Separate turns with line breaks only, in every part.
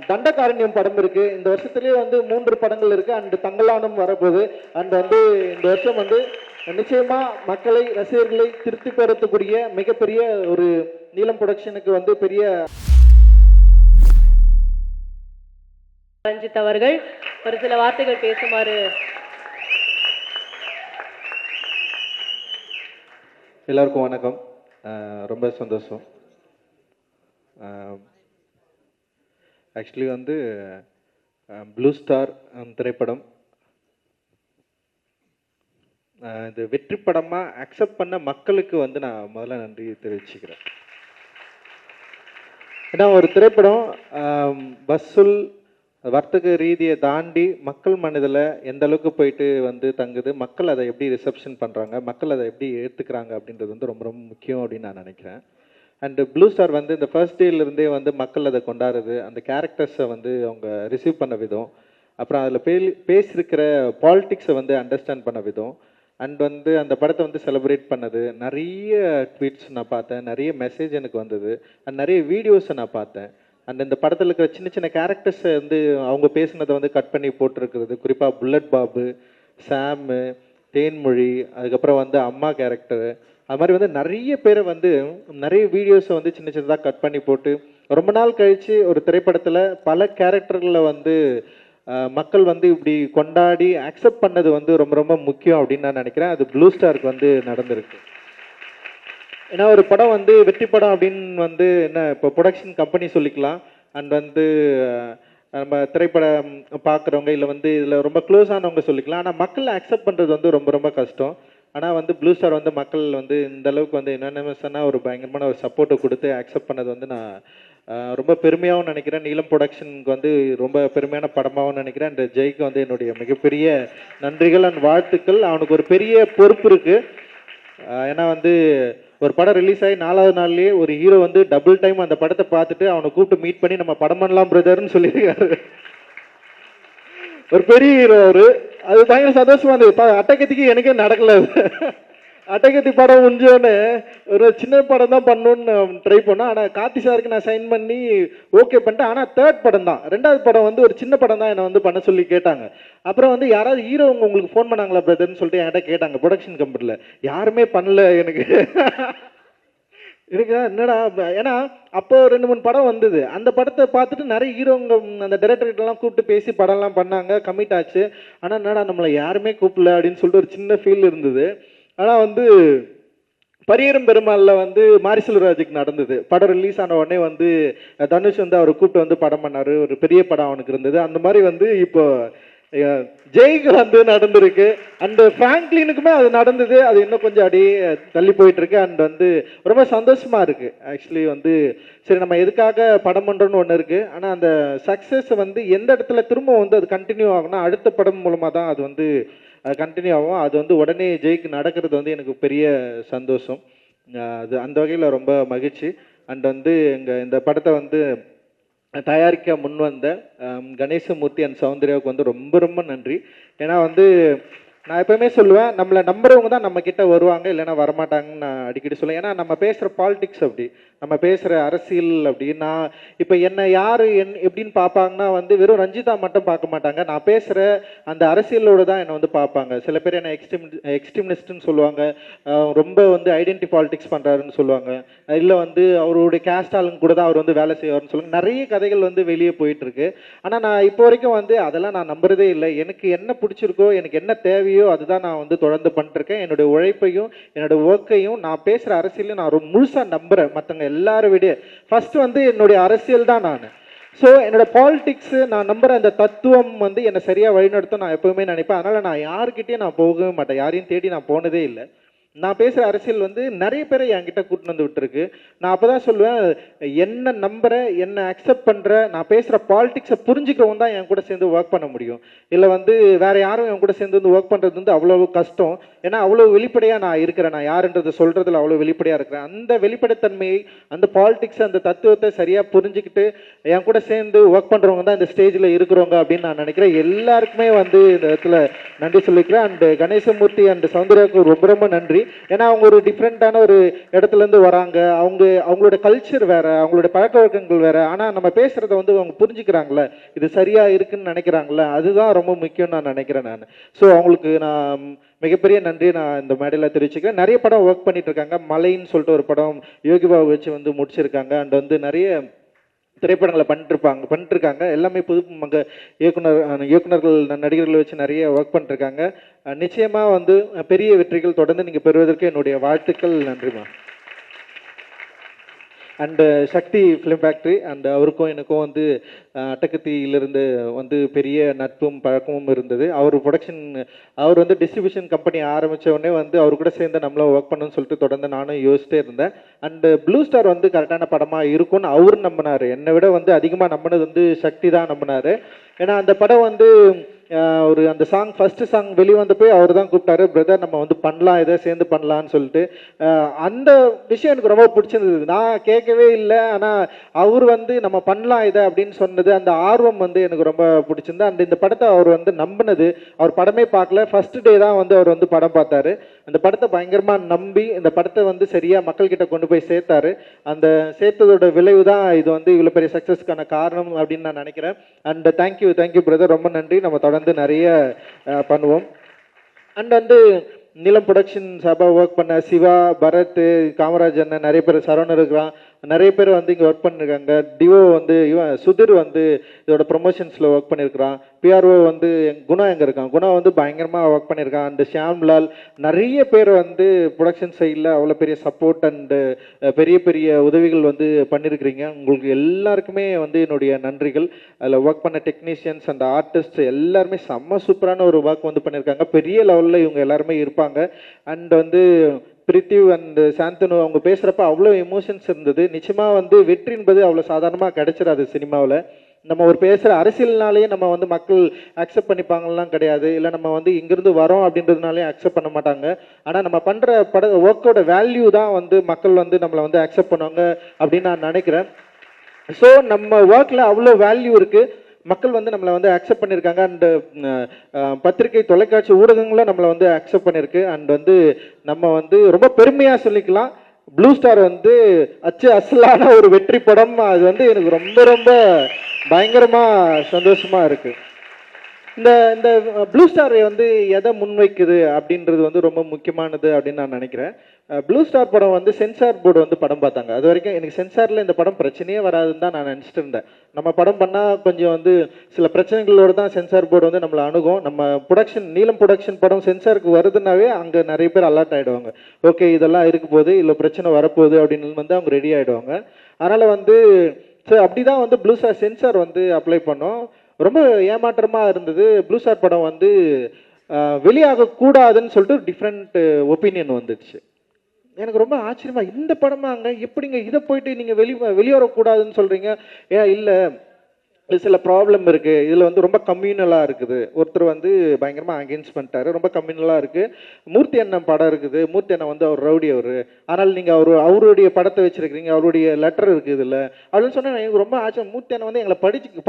தண்டகாரண்யம் படம் இருக்கு. இந்த வருஷத்துலேயே வந்து 3 படங்கள் இருக்கு. அண்ட் தங்கலானம் வரப்போகுது. அண்ட் வந்து இந்த வருஷம் வந்து நிச்சயமா மக்களை, ரசிகர்களை திருப்தி பெறக்கூடிய மிகப்பெரிய ஒரு நீலம் புரொடக்ஷனுக்கு வந்து பெரிய
ரஞ்சித் அவர்கள் ஒரு சில வார்த்தைகள் பேசுமாறு.
எல்லாருக்கும் வணக்கம். ரொம்ப சந்தோஷம். ஆக்சுவலி வந்து ப்ளூ ஸ்டார் திரைப்படம் இது வெற்றி படமாக அக்செப்ட் பண்ண மக்களுக்கு வந்து நான் முதல்ல நன்றி தெரிவிச்சுக்கிறேன். ஏன்னா ஒரு திரைப்படம் வசூல் வர்த்தக ரீதியை தாண்டி மக்கள் மனதில் எந்த அளவுக்கு போயிட்டு வந்து தங்குது, மக்கள் அதை எப்படி ரிசப்ஷன் பண்ணுறாங்க, மக்கள் அதை எப்படி ஏற்றுக்கிறாங்க அப்படின்றது வந்து ரொம்ப ரொம்ப முக்கியம் அப்படின்னு நான் நினைக்கிறேன். அண்டு ப்ளூ ஸ்டார் வந்து இந்த ஃபர்ஸ்ட் டேலேருந்தே வந்து மக்கள் அதை கொண்டாடுறது, அந்த கேரக்டர்ஸை வந்து அவங்க ரிசீவ் பண்ண விதம், அப்புறம் அதில் பேசியிருக்கிற பாலிட்டிக்ஸை வந்து அண்டர்ஸ்டாண்ட் பண்ண விதம், அண்ட் வந்து அந்த படத்தை வந்து செலிப்ரேட் பண்ணது, நிறைய ட்வீட்ஸ் நான் பார்த்தேன், நிறைய மெசேஜ் எனக்கு வந்தது, அண்ட் நிறைய வீடியோஸை நான் பார்த்தேன். அண்ட் இந்த படத்தில் இருக்கிற சின்ன சின்ன கேரக்டர்ஸை வந்து அவங்க பேசினதை வந்து கட் பண்ணி போட்டிருக்கிறது, குறிப்பாக புல்லட் பாபு, சாமு, தேன்மொழி, அதுக்கப்புறம் வந்து அம்மா கேரக்டரு, அது மாதிரி வந்து நிறைய பேரை வந்து நிறைய வீடியோஸை வந்து சின்ன சின்னதாக கட் பண்ணி போட்டு ரொம்ப நாள் கழித்து ஒரு திரைப்படத்தில் பல கேரக்டர்களை வந்து மக்கள் வந்து இப்படி கொண்டாடி அக்செப்ட் பண்ணது வந்து ரொம்ப ரொம்ப முக்கியம் அப்படின்னு நான் நினைக்கிறேன். அது ப்ளூ ஸ்டாருக்கு வந்து நடந்திருக்கு. ஏன்னா ஒரு படம் வந்து வெற்றி படம் அப்படின்னு வந்து என்ன இப்போ ப்ரொடக்ஷன் கம்பெனி சொல்லிக்கலாம், அண்ட் வந்து நம்ம திரைப்படம் பார்க்குறவங்க இல்லை வந்து இதில் ரொம்ப க்ளோஸ் ஆனவங்க சொல்லிக்கலாம். ஆனால் மக்கள் அக்செப்ட் பண்ணுறது வந்து ரொம்ப ரொம்ப கஷ்டம். ஆனால் வந்து ப்ளூ ஸ்டார் வந்து மக்கள் வந்து இந்த அளவுக்கு வந்து யுனானிமஸாக ஒரு பயங்கரமான ஒரு சப்போர்ட்டை கொடுத்து அக்செப்ட் பண்ணது வந்து நான் ரொம்ப பெருமையாகவும் நினைக்கிறேன். நீலம் ப்ரொடக்ஷனுக்கு வந்து ரொம்ப பெருமையான படமாகவும் நினைக்கிறேன். அந்த ஜெய்க்கு வந்து என்னுடைய மிகப்பெரிய நன்றிகள் அண்ட் வாழ்த்துக்கள். அவனுக்கு ஒரு பெரிய பொறுப்பு இருக்குது. ஏன்னா வந்து ஒரு படம் ரிலீஸ் ஆகி 4வது நாள்லேயே ஒரு ஹீரோ வந்து டபுள் டைம் அந்த படத்தை பார்த்துட்டு அவனை கூப்பிட்டு மீட் பண்ணி நம்ம படம் பண்ணலாம் பிரதர்ன்னு சொல்லியிருக்காரு. ஒரு பெரிய ஹீரோ அவரு. அது பயங்கர சந்தோஷமா இருந்தது. அட்டகத்திக்கு எனக்கே நடக்கல. அட்டகத்தி படம் முடிஞ்சோன்னு ஒரு சின்ன படம் தான் பண்ணணும்னு ட்ரை பண்ணோம். ஆனால் கார்த்தி சாருக்கு நான் சைன் பண்ணி ஓகே பண்ணிட்டேன். ஆனால் 3rd படம் தான், 2வது படம் வந்து ஒரு சின்ன படம் தான் என்னை வந்து பண்ண சொல்லி கேட்டாங்க. அப்புறம் வந்து யாராவது ஹீரோ உங்களுக்கு ஃபோன் பண்ணாங்களா பிரதர்ன்னு சொல்லிட்டு என்கிட்ட கேட்டாங்க ப்ரொடக்ஷன் கம்பெனியில். யாருமே பண்ணல எனக்கு. எனக்கு என்னடா, ஏன்னா அப்போ 2-3 படம் வந்தது. அந்த படத்தை பார்த்துட்டு நிறைய ஹீரோங்க அந்த டைரக்டர்கிட்டலாம் கூப்பிட்டு பேசி படம்லாம் பண்ணாங்க, கமிட் ஆச்சு. ஆனால் என்னடா நம்மளை யாருமே கூப்பிடல அப்படின்னு சொல்லிட்டு ஒரு சின்ன ஃபீல் இருந்தது. ஆனால் வந்து பரியரும் பெருமாளில் வந்து மாரி செல்வராஜுக்கு நடந்தது. படம் ரிலீஸ் ஆன உடனே வந்து தனுஷ் வந்து அவரை கூப்பிட்டு வந்து படம் பண்ணார். ஒரு பெரிய படம் அவனுக்கு இருந்தது. அந்த மாதிரி வந்து இப்போ ஜெய்க்கு வந்து நடந்திருக்கு. அண்ட் ஃப்ராங்க்லினுக்குமே அது நடந்தது. அது இன்னும் கொஞ்சம் அப்படியே தள்ளி போயிட்டு இருக்கு. அண்ட் வந்து ரொம்ப சந்தோஷமா இருக்கு. ஆக்சுவலி வந்து சரி நம்ம எதுக்காக படம் பண்ணுறோன்னு ஒன்று இருக்கு. ஆனால் அந்த சக்ஸஸ் வந்து எந்த இடத்துல திரும்ப வந்து அது கண்டினியூ ஆகும்னா அடுத்த படம் மூலமாக தான் அது வந்து கண்டினியூ ஆகும். அது வந்து உடனே ஜெய்க்கு நடக்கிறது வந்து எனக்கு பெரிய சந்தோஷம். அது அந்த வகையில் ரொம்ப மகிழ்ச்சி. அண்ட் வந்து இந்த படத்தை வந்து தயாரிக்க முன் வந்த கணேசமூர்த்தி அண்ட் சௌந்தர்யாவுக்கு வந்து ரொம்ப ரொம்ப நன்றி. ஏன்னா வந்து நான் எப்பவுமே சொல்லுவேன், நம்மளை நம்புறவங்க தான் நம்ம கிட்ட வருவாங்க, இல்லைன்னா வரமாட்டாங்கன்னு நான் அடிக்கடி சொல்லுவேன். ஏன்னா நம்ம பேசுகிற பாலிடிக்ஸ் அப்படி, நம்ம பேசுகிற அரசியல் அப்படி. நான் இப்போ என்னை யார் எப்படின்னு பார்ப்பாங்கன்னா வந்து வெறும் ரஞ்சிதா மட்டும் பார்க்க மாட்டாங்க. நான் பேசுகிற அந்த அரசியலோடு தான் என்னை வந்து பார்ப்பாங்க. சில பேர் என்னை எக்ஸ்ட்ரீமிஸ்ட்னு சொல்லுவாங்க, ரொம்ப வந்து ஐடென்டி பாலிடிக்ஸ் பண்ணுறாருன்னு சொல்லுவாங்க, இல்லை வந்து அவருடைய கேஸ்ட் ஆளுங்க கூட தான் அவர் வந்து வேலை செய்வார்னு சொல்லுவாங்க. நிறைய கதைகள் வந்து வெளியே போயிட்டுருக்கு. ஆனால் நான் இப்போ வரைக்கும் வந்து அதெல்லாம் நான் நம்புறதே இல்லை. எனக்கு என்ன பிடிச்சிருக்கோ, எனக்கு என்ன தேவையோ அதுதான் நான் வந்து தொடர்ந்து பண்ணிருக்கேன். என்னுடைய உழைப்பையும் என்னோட ஒர்க்கையும் நான் பேசுகிற அரசியலையும் நான் முழுசாக நம்புகிறேன். மற்றவங்க எல்லாரும் விட ஃபர்ஸ்ட் வந்து என்னுடைய அரசியல் தான் நான். ஸோ என்னோட பாலிடிக்ஸ் நான் நம்புகிற அந்த தத்துவம் வந்து என்னை சரியாக வழிநடத்தும் நான் எப்பவுமே நினைப்பேன். அதனால் நான் யாருக்கிட்டேயும் நான் போகவே மாட்டேன். யாரையும் தேடி நான் போனதே இல்லை. நான் பேசுகிற அரசியல் வந்து நிறைய பேரை என்கிட்ட கூட்டின்னு வந்து விட்டுருக்கு. நான் அப்போ தான் சொல்லுவேன், என்ன நம்புற, என்ன அக்செப்ட் பண்ணுற, நான் பேசுகிற பாலிடிக்ஸை புரிஞ்சுக்கிறவங்க தான் என் கூட சேர்ந்து ஒர்க் பண்ண முடியும். இல்லை வந்து வேறு யாரும் என் கூட சேர்ந்து வந்து ஒர்க் பண்ணுறது வந்து அவ்வளோ கஷ்டம். ஏன்னா அவ்வளோ வெளிப்படையாக நான் இருக்கிறேன். நான் யாருன்றதை சொல்கிறதுல அவ்வளோ வெளிப்படையாக இருக்கிறேன். அந்த வெளிப்படைத்தன்மையை, அந்த பாலிடிக்ஸ், அந்த தத்துவத்தை சரியாக புரிஞ்சுக்கிட்டு என் கூட சேர்ந்து ஒர்க் பண்ணுறவங்க தான் இந்த ஸ்டேஜில் இருக்கிறவங்க அப்படின்னு நான் நினைக்கிறேன். எல்லாருக்குமே வந்து இந்த இடத்துல நன்றி சொல்லிக்கிறேன். அண்டு கணேசமூர்த்தி அண்ட் சௌந்தர்யாவுக்கு ரொம்ப ரொம்ப நன்றி. ஏன்னா அவங்க ஒரு டிஃப்ரெண்ட்டான ஒரு இடத்துலேருந்து வராங்க, அவங்களோட கல்ச்சர் வேற, அவங்களோட பழக்க வழக்கங்கள் வேற. ஆனால் நம்ம பேசுகிறத வந்து அவங்க புரிஞ்சுக்கிறாங்களே, இது சரியாக இருக்குன்னு நினைக்கிறாங்களே, அதுதான் ரொம்ப முக்கியம் நான் நினைக்கிறேன் நான். ஸோ அவங்களுக்கு நான் மிகப்பெரிய நன்றி நான் இந்த மேடையில் தெரிவிச்சுக்கிறேன். நிறைய படம் ஒர்க் பண்ணிட்டு இருக்காங்க. மலைன்னு சொல்லிட்டு ஒரு படம் யோகி பாபு வச்சு வந்து முடிச்சிருக்காங்க. அண்ட் வந்து நிறைய திரைப்படங்களை பண்ணிட்டுருக்காங்க. எல்லாமே புது இயக்குனர்கள் நடிகர்களை வச்சு நிறைய ஒர்க் பண்ணிருக்காங்க. நிச்சயமாக வந்து பெரிய வெற்றிகள் தொடர்ந்து நீங்கள் பெறுவதற்கு என்னுடைய வாழ்த்துக்கள். நன்றிமா. And Sakthi film factory and அவருக்கும் எனக்கும் வந்து அட்டகத்தியிலிருந்து வந்து பெரிய நட்பும் பழக்கமும் இருந்தது. அவர் வந்து டிஸ்ட்ரிபியூஷன் கம்பெனி ஆரம்பித்த உடனே வந்து அவர் கூட சேர்ந்து நம்மளும் ஒர்க் பண்ணணும்னு சொல்லிட்டு தொடர்ந்து நானும் யோசிச்சிட்டே இருந்தேன். அண்டு ப்ளூ ஸ்டார் வந்து கரெக்டான படமாக இருக்கும்னு அவரு நம்பினார். என்னை விட வந்து அதிகமாக நம்பினது வந்து சக்தி தான் நம்பினார். ஏன்னா அந்த படம் வந்து ஒரு அந்த ஃபர்ஸ்ட் சாங் வெளிவந்தப்போ அவர் தான் கூப்பிட்டாரு, பிரதர் நம்ம வந்து பண்ணலாம், இதை சேர்ந்து பண்ணலான்னு சொல்லிட்டு. அந்த விஷயம் எனக்கு ரொம்ப பிடிச்சிருந்தது. நான் கேட்கவே இல்லை, ஆனால் அவர் வந்து நம்ம பண்ணலாம் இதை அப்படின்னு சொன்னது, அந்த ஆர்வம் வந்து எனக்கு ரொம்ப பிடிச்சிருந்தது. அந்த இந்த படத்தை அவர் வந்து நம்பினது, அவர் படமே பார்க்கல, ஃபர்ஸ்ட் டே தான் வந்து அவர் வந்து படம் பார்த்தாரு. அந்த படத்தை பயங்கரமாக நம்பி இந்த படத்தை வந்து சரியாக மக்கள்கிட்ட கொண்டு போய் சேர்த்தாரு. அந்த சேர்த்ததோட விளைவு தான் இது வந்து இவ்வளோ பெரிய சக்ஸஸ்க்கான காரணம் அப்படின்னு நான் நினைக்கிறேன். அண்ட் தேங்க்யூ பிரதர், ரொம்ப நன்றி. நம்ம தொடர்ந்து நிறைய பண்ணுவோம். அண்ட் வந்து நீலம் ப்ரொடக்ஷன் சார்பாக ஒர்க் பண்ண சிவா, பரத், காமராஜ் அண்ணன், நிறைய பேர், சரவணன் இருக்கிறான், நிறைய பேர் வந்து இங்கே ஒர்க் பண்ணியிருக்காங்க. டிஓ வந்து சுதிர் வந்து இதோட ப்ரொமோஷன்ஸில் ஒர்க் பண்ணியிருக்கிறான். பிஆர்ஓ வந்து குணா எங்கே இருக்கான், குணா வந்து பயங்கரமாக ஒர்க் பண்ணியிருக்கான். அண்டு ஷியாம்லால், நிறைய பேர் வந்து ப்ரொடக்ஷன் சைடில் அவ்வளோ பெரிய சப்போர்ட் அண்டு பெரிய பெரிய உதவிகள் வந்து பண்ணியிருக்கிறீங்க. உங்களுக்கு எல்லாருக்குமே வந்து என்னுடைய நன்றிகள். அதில் ஒர்க் பண்ண டெக்னீஷியன்ஸ் அண்ட் ஆர்டிஸ்ட் எல்லாருமே செம்ம சூப்பரான ஒரு ஒர்க் வந்து பண்ணியிருக்காங்க. பெரிய லெவலில் இவங்க எல்லாருமே இருப்பாங்க. அண்ட் வந்து பிரித்திவ் அண்ட் சாந்தனு அவங்க பேசுகிறப்ப அவ்வளோ எமோஷன்ஸ் இருந்தது. நிச்சயமாக வந்து வெற்றி என்பது அவ்வளோ சாதாரணமாக கிடைச்சிடாது சினிமாவில். நம்ம ஒரு பேசுகிற அரசியல்னாலேயே நம்ம வந்து மக்கள் அக்செப்ட் பண்ணிப்பாங்கலாம் கிடையாது, இல்லை நம்ம வந்து இங்கேருந்து வரோம் அப்படின்றதுனாலே அக்செப்ட் பண்ண மாட்டாங்க. ஆனால் நம்ம பண்ணுற ஒர்க்கோட வேல்யூ தான் வந்து மக்கள் வந்து நம்மளை வந்து அக்செப்ட் பண்ணுவாங்க அப்படின்னு நான் நினைக்கிறேன். ஸோ நம்ம ஒர்க்கில் அவ்வளோ வேல்யூ இருக்குது. மக்கள் வந்து நம்மளை வந்து அக்செப்ட் பண்ணியிருக்காங்க. அண்டு பத்திரிகை, தொலைக்காட்சி ஊடகங்களும் நம்மளை வந்து அக்செப்ட் பண்ணியிருக்கு. அண்ட் வந்து நம்ம வந்து ரொம்ப பெருமையாக சொல்லிக்கலாம், ப்ளூ ஸ்டார் வந்து அசலான ஒரு வெற்றி படம். அது வந்து எனக்கு ரொம்ப ரொம்ப பயங்கரமாக சந்தோஷமாக இருக்குது. இந்த ப்ளூ ஸ்டார் வந்து எதை முன்வைக்குது அப்படின்றது வந்து ரொம்ப முக்கியமானது அப்படின்னு நான் நினைக்கிறேன். ப்ளூ ஸ்டார் படம் வந்து சென்சார் போர்டு வந்து படம் பார்த்தாங்க. அது வரைக்கும் எனக்கு சென்சாரில் இந்த படம் பிரச்சனையே வராதுன்னு தான் நான் நினச்சிட்டு இருந்தேன். நம்ம படம் பண்ணால் கொஞ்சம் வந்து சில பிரச்சனைகளோடு தான் சென்சார் போர்டு வந்து நம்மளை அணுகும். நம்ம நீலம் ப்ரொடக்ஷன் படம் சென்சாருக்கு வருதுன்னாவே அங்கே நிறைய பேர் அலர்ட் ஆகிடுவாங்க. ஓகே இதெல்லாம் இருக்க போகுது, இல்லை பிரச்சனை வரப்போகுது அப்படின்னு வந்து அவங்க ரெடி ஆகிடுவாங்க. அதனால் வந்து அப்படி தான் வந்து ப்ளூ ஸ்டார் சென்சார் வந்து அப்ளை பண்ணோம். ரொம்ப ஏமாற்றமாக இருந்தது. ப்ளூ ஸ்டார் படம் வந்து வெளியாகக்கூடாதுன்னு சொல்லிட்டு டிஃப்ரெண்ட் ஒப்பீனியன் வந்துடுச்சு. எனக்கு ரொம்ப ஆச்சரியமா, இந்த படமாங்க எப்படிங்க இதை போயிட்டு நீங்கள் வெளியேறக்கூடாதுன்னு சொல்கிறீங்க? ஏன் இல்லை, சில ப்ராப்ளம் இருக்குது இதில் வந்து ரொம்ப கம்யூனலாக இருக்குது. ஒருத்தர் வந்து பயங்கரமாக அகேன்ஸ்ட் பண்ணிட்டாரு, ரொம்ப கம்யூனலாக இருக்குது. மூர்த்தி அண்ணன் படம் இருக்குது, மூர்த்தி அண்ணன் வந்து அவர் ரவுடி அவர், ஆனால் நீங்கள் அவருடைய படத்தை வச்சுருக்கிறீங்க, அவருடைய லெட்டர் இருக்குது இதில் அப்படின்னு சொன்னால் எனக்கு ரொம்ப ஆச்சரியம். மூர்த்தி அண்ணன் வந்து எங்களை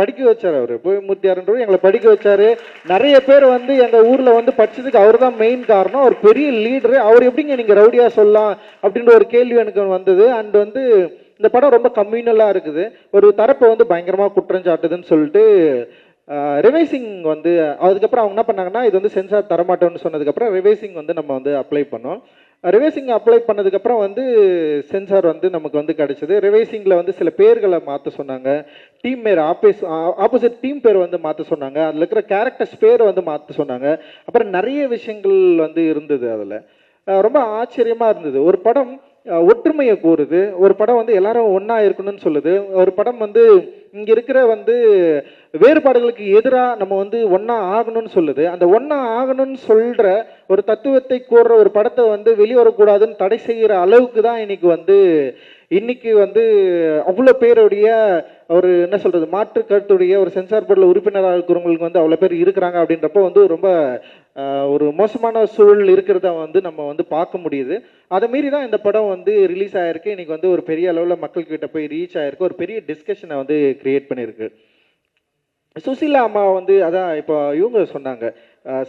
படிக்க வச்சார். அவர் போய் மூர்த்தி அண்ணன் எங்களை படிக்க வச்சார். நிறைய பேர் வந்து எங்கள் ஊரில் வந்து படித்ததுக்கு அவர் தான் மெயின் காரணம். அவர் பெரிய லீடரு, அவர் எப்படிங்க நீங்கள் ரவுடியாக சொல்லலாம் அப்படின்ற ஒரு கேள்வி எனக்கு வந்தது. அண்ட் வந்து இந்த படம் ரொம்ப கம்யூனலாக இருக்குது, ஒரு தரப்பை வந்து பயங்கரமாக குற்றம் சாட்டுதுன்னு சொல்லிட்டு ரிவைசிங் வந்து அதுக்கப்புறம் அவங்க என்ன பண்ணாங்கன்னா, இது வந்து சென்சார் தரமாட்டோம்னு சொன்னதுக்கப்புறம் ரிவைசிங் வந்து நம்ம வந்து அப்ளை பண்ணோம். ரிவைசிங் அப்ளை பண்ணதுக்கப்புறம் வந்து சென்சார் வந்து நமக்கு வந்து கிடச்சிது. ரிவைசிங்கில் வந்து சில பேர்களை மாற்ற சொன்னாங்க, டீம் பேர் ஆப்போசிட் டீம் பேர் வந்து மாற்ற சொன்னாங்க, அதில் இருக்கிற கேரக்டர்ஸ் பேர் வந்து மாற்ற சொன்னாங்க. அப்புறம் நிறைய விஷயங்கள் வந்து இருந்தது. அதில் ரொம்ப ஆச்சரியமாக இருந்தது. ஒரு படம் ஒற்றுமையை கூறுது, ஒரு படம் வந்து எல்லாரும் ஒன்றா இருக்கணும்னு சொல்லுது, ஒரு படம் வந்து இங்கே இருக்கிற வந்து வேறுபாடுகளுக்கு எதிராக நம்ம வந்து ஒன்றா ஆகணும்னு சொல்லுது. அந்த ஒன்றா ஆகணும்னு சொல்கிற ஒரு தத்துவத்தை கூறுற ஒரு படத்தை வந்து வெளிவரக்கூடாதுன்னு தடை செய்கிற அளவுக்கு தான் இன்னைக்கு வந்து அவ்வளோ பேருடைய ஒரு என்ன சொல்கிறது மாற்று கருத்துடைய ஒரு சென்சார் போர்டில் உறுப்பினராக இருக்கிறவங்களுக்கு வந்து அவ்வளோ பேர் இருக்கிறாங்க. அப்படின்றப்போ வந்து ரொம்ப ஒரு மோசமான சூழல் இருக்கிறத வந்து நம்ம வந்து பார்க்க முடியுது. அதை மீறி தான் இந்த படம் வந்து ரிலீஸ் ஆகிருக்கு. இன்னைக்கு வந்து ஒரு பெரிய அளவில் மக்கள்கிட்ட போய் ரீச் ஆகிருக்கு, ஒரு பெரிய டிஸ்கஷனை வந்து கிரியேட் பண்ணியிருக்கு. சுசீலா அம்மா வந்து அதான் இப்போ இவங்க சொன்னாங்க,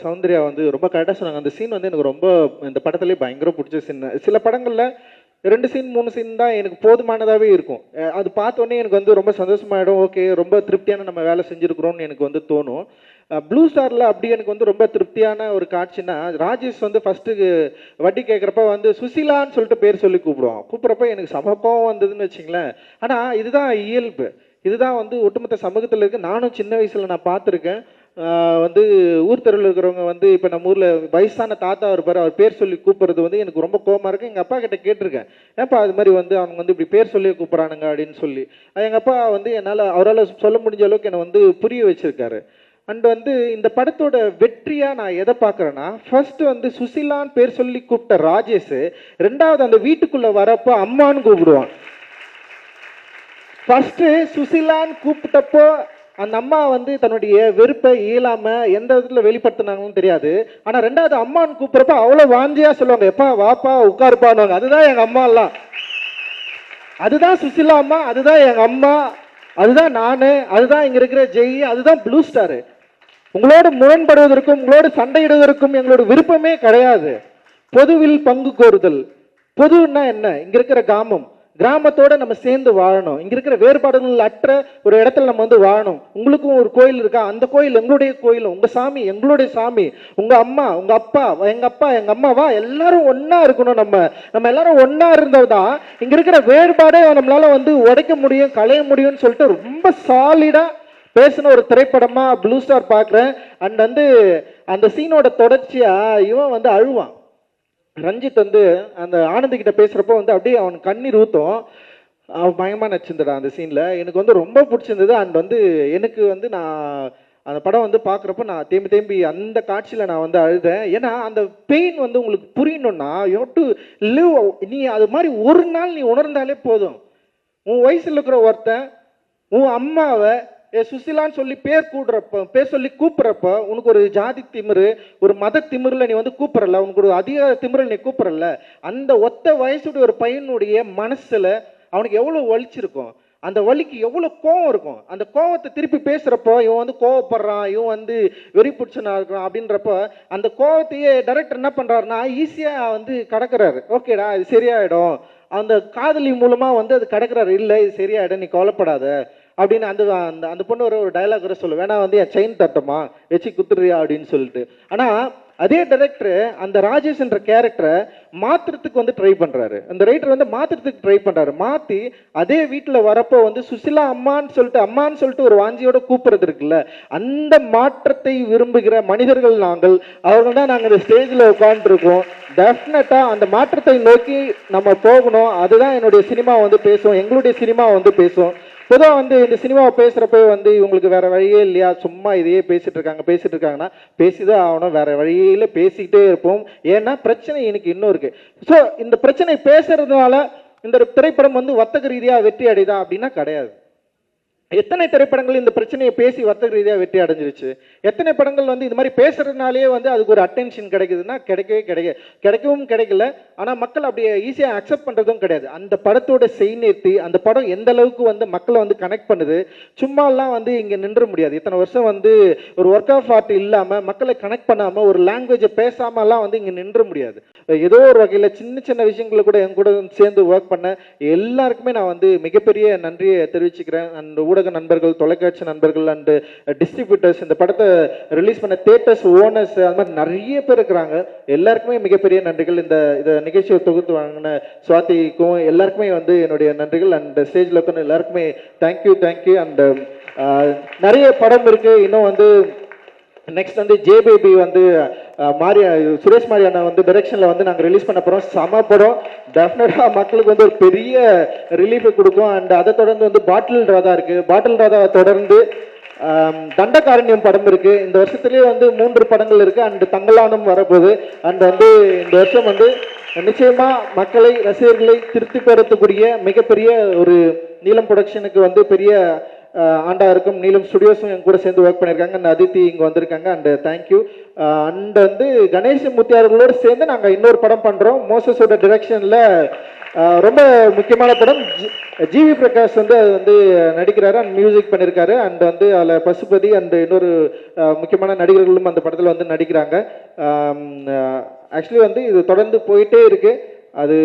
சௌந்தர்யா வந்து ரொம்ப கரெக்டாக சொன்னாங்க. அந்த சீன் வந்து எனக்கு ரொம்ப இந்த படத்துலேயே பயங்கர பிடிச்ச சீன். சில படங்களில் 2 சீன் 3 சீன் தான் எனக்கு போதுமானதாகவே இருக்கும். அது பார்த்தோன்னே எனக்கு வந்து ரொம்ப சந்தோஷமாயிடும். ஓகே, ரொம்ப திருப்தியான நம்ம வேலை செஞ்சுருக்குறோம்னு எனக்கு வந்து தோணும். ப்ளூ ஸ்டாரில் அப்படி எனக்கு வந்து ரொம்ப திருப்தியான ஒரு காட்சின்னா, ராஜேஷ் வந்து ஃபஸ்ட்டு வட்டி கேட்குறப்ப வந்து சுசிலான்னு சொல்லிட்டு பேர் சொல்லி கூப்பிடுவான். கூப்பிட்றப்ப எனக்கு சமக்கம் வந்ததுன்னு வச்சிங்களேன். ஆனால் இதுதான் இயல்பு, இதுதான் வந்து ஒட்டுமொத்த சமூகத்தில் இருக்குது. நானும் சின்ன வயசில் நான் பார்த்துருக்கேன். வந்து ஊர் தெருவில் இருக்கிறவங்க வந்து இப்போ நம்ம ஊரில் வயசான தாத்தா இருப்பார், அவர் பேர் சொல்லி கூப்பிட்றது வந்து எனக்கு ரொம்ப கோவமாக இருக்குது. எங்கள் அப்பா கிட்ட கேட்டிருக்கேன், ஏன்ப்பா அது மாதிரி வந்து அவங்க வந்து இப்படி பேர் சொல்லி கூப்பிட்றானுங்க அப்படின்னு சொல்லி. எங்கள் அப்பா வந்து அவரால் சொல்ல முடிஞ்ச அளவுக்கு என்னை வந்து புரிய வச்சிருக்காரு. அண்ட் வந்து இந்த படத்தோட வெற்றியாக நான் எதை பார்க்குறேன்னா, ஃபர்ஸ்ட் வந்து சுசிலான்னு பேர் சொல்லி கூப்பிட்ட ராஜேஷ், ரெண்டாவது அந்த வீட்டுக்குள்ளே வரப்போ அம்மான்னு கூப்பிடுவான். ஃபர்ஸ்ட் சுசிலான்னு கூப்பிட்டப்போ அந்த அம்மா வந்து தன்னுடைய வெறுப்பை இயலாம எந்த விதத்துல வெளிப்படுத்தினாங்கன்னு தெரியாது. ஆனா ரெண்டாவது அம்மான்னு கூப்பிட்றப்ப அவ்வளவு வாஞ்சியா சொல்லுவாங்க, எப்பா வாப்பா உட்காருப்பான்னு. அதுதான் எங்க அம்மா எல்லாம், அதுதான் சுசிலா அம்மா, அதுதான் எங்க அம்மா, அதுதான் நானு, அதுதான் இங்க இருக்கிற ஜெய், அதுதான் ப்ளூ ஸ்டார். உங்களோட முரண்படுவதற்கும் உங்களோட சண்டையிடுவதற்கும் எங்களோட விருப்பமே கிடையாது. பொதுவில் பங்கு கோருதல். பொதுன்னா என்ன? இங்க இருக்கிற கிராமத்தோட நம்ம சேர்ந்து வாழணும். இங்க இருக்கிற வேறுபாடுகள் அற்ற ஒரு இடத்துல நம்ம வந்து வாழணும். உங்களுக்கும் ஒரு கோயில் இருக்கா, அந்த கோயில் எங்களுடைய கோயில், உங்க சாமி எங்களுடைய சாமி, உங்க அம்மா உங்க அப்பா எங்க அம்மாவா, எல்லாரும் ஒன்னா இருக்கணும். நம்ம எல்லாரும் ஒன்னா இருந்தோம்தான் இங்க இருக்கிற வேறுபாடே நம்மளால வந்து உடைக்க முடியும், களைய முடியும்னு சொல்லிட்டு ரொம்ப சாலிடா பேசின ஒரு திரைப்படமா ப்ளூ ஸ்டார் பார்க்குறேன். அண்ட் வந்து அந்த சீனோட தொடர்ச்சியா இவன் வந்து அழுவான். ரஞ்சித் வந்து அந்த ஆனந்தி கிட்ட பேசுறப்போ வந்து அப்படியே அவன் கண்ணீர் ஊத்தும். பயமா நடிச்சிருந்தடா அந்த சீன்ல, எனக்கு வந்து ரொம்ப பிடிச்சிருந்தது. அண்ட் வந்து எனக்கு வந்து நான் அந்த படம் வந்து பார்க்குறப்ப நான் தேம்பி அந்த காட்சியில் நான் வந்து அழுதேன். ஏன்னா அந்த பெயின் வந்து உங்களுக்கு புரியணும்னா யூ ஹேவ் டு லிவ். நீ அது மாதிரி ஒரு நாள் நீ உணர்ந்தாலே போதும். உன் வயசில் இருக்கிற ஒருத்தன் உன் அம்மாவை சுசிலான்னு சொல்லி பேர் சொல்லி கூப்பிட்றப்ப உனக்கு ஒரு ஜாதி திமிரு, ஒரு மத திமிரில் நீ வந்து கூப்பிடல, உனக்கு ஒரு அதிகார திமிரில் நீ கூப்பிடல. அந்த ஒத்த வயசுடைய ஒரு பையனுடைய மனசுல அவனுக்கு எவ்வளவு வலிச்சிருக்கும், அந்த வலிக்கு எவ்வளவு கோவம் இருக்கும். அந்த கோவத்தை திருப்பி பேசுறப்போ இவன் வந்து கோவப்படுறான், இவன் வந்து வெறி பிடிச்சனா இருக்கிறான் அப்படின்றப்ப அந்த கோவத்தையே டைரக்டர் என்ன பண்றாருன்னா ஈஸியா வந்து கடக்கிறாரு. ஓகேடா இது சரியாயிடும், அந்த காதலி மூலமா வந்து அது கடக்கிறாரு. இல்லை இது சரியாயிடும், நீ கவலைப்படாத அப்படின்னு. அந்த அந்த பொண்ணு ஒரு டைலாக் கூட சொல்ல வேணா, வந்து என் செயின் தட்டமா வச்சு குத்துறியா அப்படின்னு சொல்லிட்டு. ஆனா அதே டைரக்டர் அந்த ராஜேஷ் என்ற கேரக்டரை மாத்துறதுக்கு வந்து ட்ரை பண்றாரு. அந்த ரைட்டர் வந்து மாத்துறதுக்கு ட்ரை பண்றாரு. மாத்தி அதே வீட்டுல வரப்போ வந்து சுசிலா அம்மான்னு சொல்லிட்டு ஒரு வாஞ்சியோட கூப்பிடுறது இருக்குல்ல, அந்த மாற்றத்தை விரும்புகிற மனிதர்கள் நாங்கள். அவர்கள் தான் நாங்கள் இந்த ஸ்டேஜில் உட்காந்துருக்கோம். டெஃபினட்டா அந்த மாற்றத்தை நோக்கி நம்ம போகணும். அதுதான் என்னுடைய சினிமா வந்து பேசும், எங்களுடைய சினிமா வந்து பேசும். பொதுவாக வந்து இந்த சினிமாவை பேசுகிறப்ப வந்து இவங்களுக்கு வேற வழியே இல்லையா, சும்மா இதையே பேசிட்டு இருக்காங்கன்னா பேசிதான் ஆகணும், வேற வழியில பேசிக்கிட்டே இருப்போம். ஏன்னா பிரச்சனை எனக்கு இன்னும் இருக்கு. ஸோ இந்த பிரச்சனை பேசுறதுனால இந்த திரைப்படம் வந்து வர்த்தக ரீதியாக வெற்றி அடைதா அப்படின்னா கிடையாது. எத்தனை திரைப்படங்கள் இந்த பிரச்சனையை பேசி வர்த்தக ரீதியாக வெற்றி அடைஞ்சிருச்சு. எத்தனை படங்கள் வந்து இந்த மாதிரி பேசுறதுனாலே வந்து அதுக்கு ஒரு அட்டென்ஷன் கிடைக்குதுன்னா கிடைக்கவும் கிடைக்கல. ஆனால் மக்கள் அப்படியே ஈஸியாக அக்செப்ட் பண்ணுறதும் கிடையாது. அந்த படத்தோட செய்நேர்த்தி, அந்த படம் எந்த அளவுக்கு வந்து மக்களை வந்து கனெக்ட் பண்ணுது. சும்மாலாம் வந்து இங்கே நின்ற முடியாது. இத்தனை வருஷம் வந்து ஒரு ஒர்க் ஆஃப் ஆர்ட் இல்லாமல் மக்களை கனெக்ட் பண்ணாமல் ஒரு லாங்குவேஜை பேசாமலாம் வந்து இங்கே நின்ற முடியாது. ஏதோ ஒரு வகையில் சின்ன விஷயங்களை கூட என் கூட சேர்ந்து ஒர்க் பண்ண எல்லாருக்குமே நான் வந்து மிகப்பெரிய நன்றியை தெரிவிச்சுக்கிறேன். அந்த ஊடக நண்பர்கள், தொலைக்காட்சி நண்பர்கள் அண்ட் டிஸ்ட்ரிபியூட்டர்ஸ், இந்த படத்தை ரிலீஸ் பண்ண தியேட்டர்ஸ் ஓனர்ஸ், அது மாதிரி நிறைய பேர் இருக்கிறாங்க. எல்லாருக்குமே மிகப்பெரிய நன்றிகள். இந்த நிகழ்ச்சியை தொகுத்து வாங்கின சுவாதிக்கும் எல்லாருக்குமே வந்து என்னுடைய நன்றிகள். அண்ட் ஸ்டேஜில் உட்காந்து எல்லாருக்குமே தேங்க்யூ. அண்ட் நிறைய படம் இருக்கு இன்னும் வந்து. நெக்ஸ்ட் வந்து ஜே பேபி வந்து சுரேஷ் மாரியானா வந்து டைரக்ஷன்ல வந்து நாங்கள் ரிலீஸ் பண்ண போறோம். சம படம், டெஃபினட்டா மக்களுக்கு வந்து ஒரு பெரிய ரிலீஃபை கொடுக்கும். அண்ட் அதை தொடர்ந்து வந்து பாட்டில் ராதா இருக்கு. பாட்டில் ராதா தொடர்ந்து தண்டகாரண்யம் படம் இருக்கு. இந்த வருஷத்துலேயே வந்து 3 படங்கள் இருக்கு. அண்ட் தங்கலானும் வரப்போகுது. அண்ட் வந்து இந்த வருஷம் வந்து நிச்சயமா மக்களை, ரசிகர்களை திருப்தி பெறக்கூடிய மிகப்பெரிய ஒரு நீலம் ப்ரொடக்ஷனுக்கு வந்து பெரிய ஆண்டா இருக்கும் நீலம் ஸ்டுடியோஸும் என் கூட சேர்ந்து ஒர்க் பண்ணியிருக்காங்க. அண்ட் அதித்தி இங்கே வந்திருக்காங்க. And thank you. அண்ட் வந்து கணேசமூர்த்தி அவர்களோடு சேர்ந்து நாங்கள் இன்னொரு படம் பண்ணுறோம். மோசஸோட டிரெக்ஷனில் ரொம்ப முக்கியமான படம். ஜிவி பிரகாஷ் வந்து அது வந்து நடிக்கிறாரு அண்ட் மியூசிக் பண்ணியிருக்காரு. அண்ட் வந்து அதில் பசுபதி அண்ட் இன்னொரு முக்கியமான நடிகர்களும் அந்த படத்தில் வந்து நடிக்கிறாங்க. ஆக்சுவலி வந்து இது தொடர்ந்து போயிட்டே இருக்கு. அது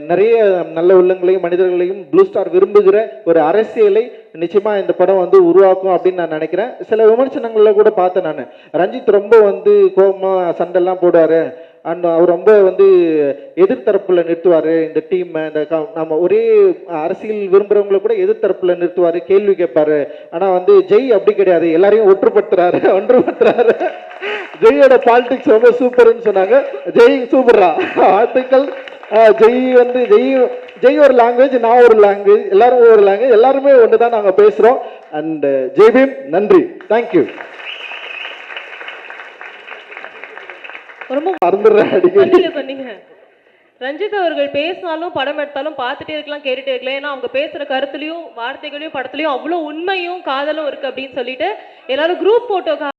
நிறைய நல்ல உள்ளங்களையும் மனிதர்களையும் ப்ளூ ஸ்டார் விரும்புகிற ஒரு அரசியலை நிச்சயமா இந்த படம் வந்து உருவாக்கும் அப்படின்னு நான் நினைக்கிறேன். சில விமர்சனங்கள்ல கூட பார்த்தேன் நான். ரஞ்சித் ரொம்ப வந்து கோபமா சண்டைலாம் போடுவாரு அண்ட் அவர் ரொம்ப வந்து எதிர்த்தரப்புல நிறுத்துவாரு இந்த டீம். இந்த நம்ம ஒரே அரசியல் விரும்புறவங்களை கூட எதிர்த்தரப்புல நிறுத்துவாரு, கேள்வி கேட்பாரு. ஆனா வந்து ஜெய் அப்படி கிடையாது, எல்லாரையும் ஒன்றுபடுத்துறாரு. ஜெயோட பாலிடிக்ஸ் ரொம்ப சூப்பர்னு சொன்னாங்க. ஜெய் சூப்பரா, வாழ்த்துக்கள். ஜெய் ஒரு லாங்குவேஜ், நான் ஒரு லாங்குவேஜ், எல்லாரும் ஒரு லாங்குவேஜ், எல்லாருமே ஒண்ணுதான் நாங்க பேசுறோம். அண்ட் ஜெய்பீம், நன்றி, தேங்க்யூ.
ரொம்ப சொன்னீங்க. ரஞ்சித் அவர்கள் பேசினாலும் படம் எடுத்தாலும் பார்த்துட்டே இருக்கலாம், கேட்டுட்டே இருக்கலாம். ஏன்னா அவங்க பேசுற கருத்துலயும் வார்த்தைகளையும் படத்துலயும் அவ்வளவு உண்மையும் காதலும் இருக்கு அப்படின்னு சொல்லிட்டு எல்லாரும் குரூப் போட்டோ